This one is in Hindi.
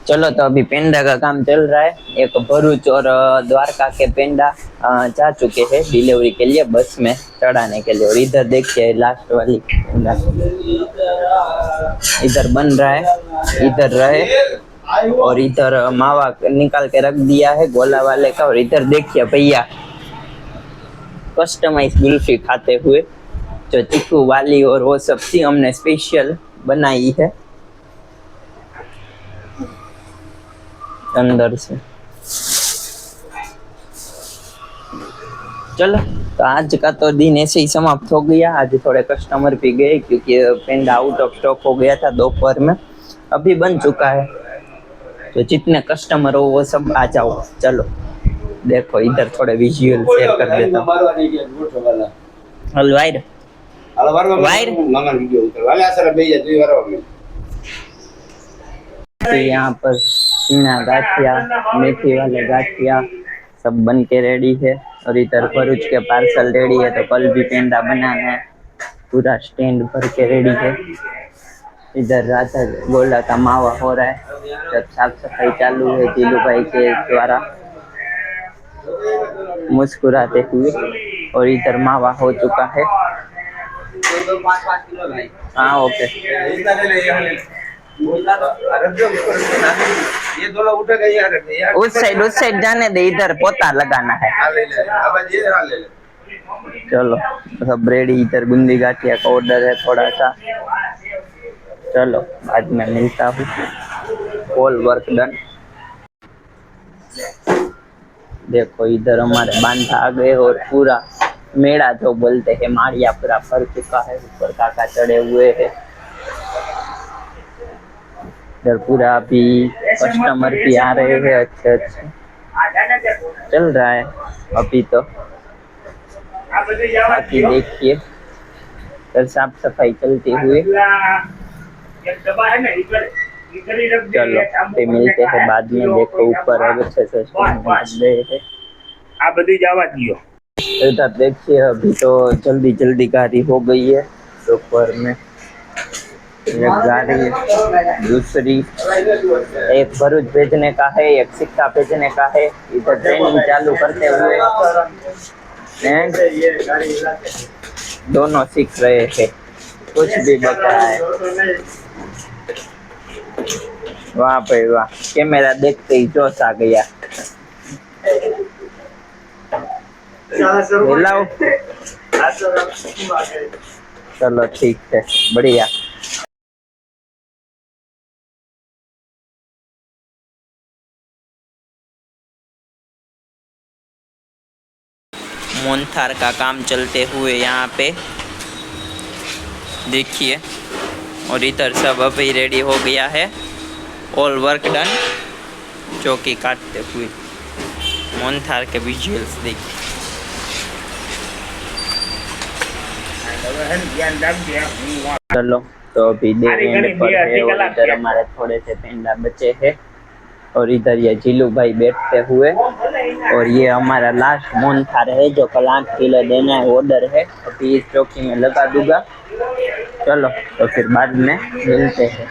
चलो तो अभी पेंडा का काम चल रहा है। एक भरूच और द्वारका के पेंडा जा चुके हैं डिलीवरी के लिए बस में चढ़ाने के लिए। और इधर देखिए लास्ट वाली पेंडा इधर बन रहा है, इधर रहे और इधर मावा निकाल के रख दिया है गोला वाले का। और इधर देखिए भैया कस्टमाइज कुल्फी खाते हुए, जो चीकू वाली और वो सब चीज हमने स्पेशल बनाई है अंदर से। चलो तो आज का तो दिन ऐसे ही समाप्त हो गया। आज थोड़े कस्टमर भी गए क्योंकि पेंडा आउट ऑफ स्टॉक हो गया था दोपहर में, अभी बन चुका है। तो जितने कस्टमर हो वो सब आ जाओ। चलो देखो इधर थोड़े विजुअल शेयर कर देता हूँ। वायर यहाँ पर सीना गाठिया, मेथी वाले गाठिया सब बन के रेडी है। और इधर भरूच के पार्सल रेडी है, तो कल भी पेंडा बनाना है। पूरा स्टैंड भर के रेडी है। इधर राधा गोला का मावा हो रहा है, जब साफ सफाई चालू है जीलू भाई के द्वारा मुस्कुराते हुए। और इधर मावा हो चुका है। हाँ ओके। उस साइड जाने दे, इधर पोता लगाना है। चलो सब रेडी। इधर बूंदी गाठिया का ऑर्डर है थोड़ा सा। चलो बाद में मिलता हूँ। All work done. देखो इधर हमारे बांधा आ गए और पूरा मेड़ा जो बोलते हैं माड़िया पूरा भर चुका है। ऊपर काका चढ़े हुए हैं। इधर पूरा अभी कस्टमर भी आ रहे हैं। अच्छे अच्छे चल रहा है अभी तो। बाकी देखिए इधर साफ सफाई चलती हुई। चलो फिर मिलते हैं बाद में। देखो ऊपर अब अच्छे से इधर देखिए अभी तो जल्दी जल्दी गाड़ी हो गई है दोपहर में। एक गाड़ी दूसरी, एक भरूच भेजने का है, एक सिक्का भेजने का है। इधर ट्रेनिंग चालू करते हुए दोनों सीख रहे हैं, कुछ भी बता है। वाह भाई वाह, कैमरा देखते ही जोश आ गया। चलो ठीक है, बढ़िया। मोनथार का काम चलते हुए यहाँ पे देखिए। और इधर सब अभी रेडी हो गया है। All work done. चौकी काटते हुए मोनथार के विजुअल्स देखिए। चलो तो अभी एंड पर है। और इधर हमारे थोड़े से पेंडा बचे हैं। और इधर ये जीलू भाई बैठते हुए। और ये हमारा लास्ट मोनथार है जो कल 8 किलो देना है, ऑर्डर है। अभी इस चौकी में लगा दूंगा। चलो तो फिर बाद में मिलते हैं।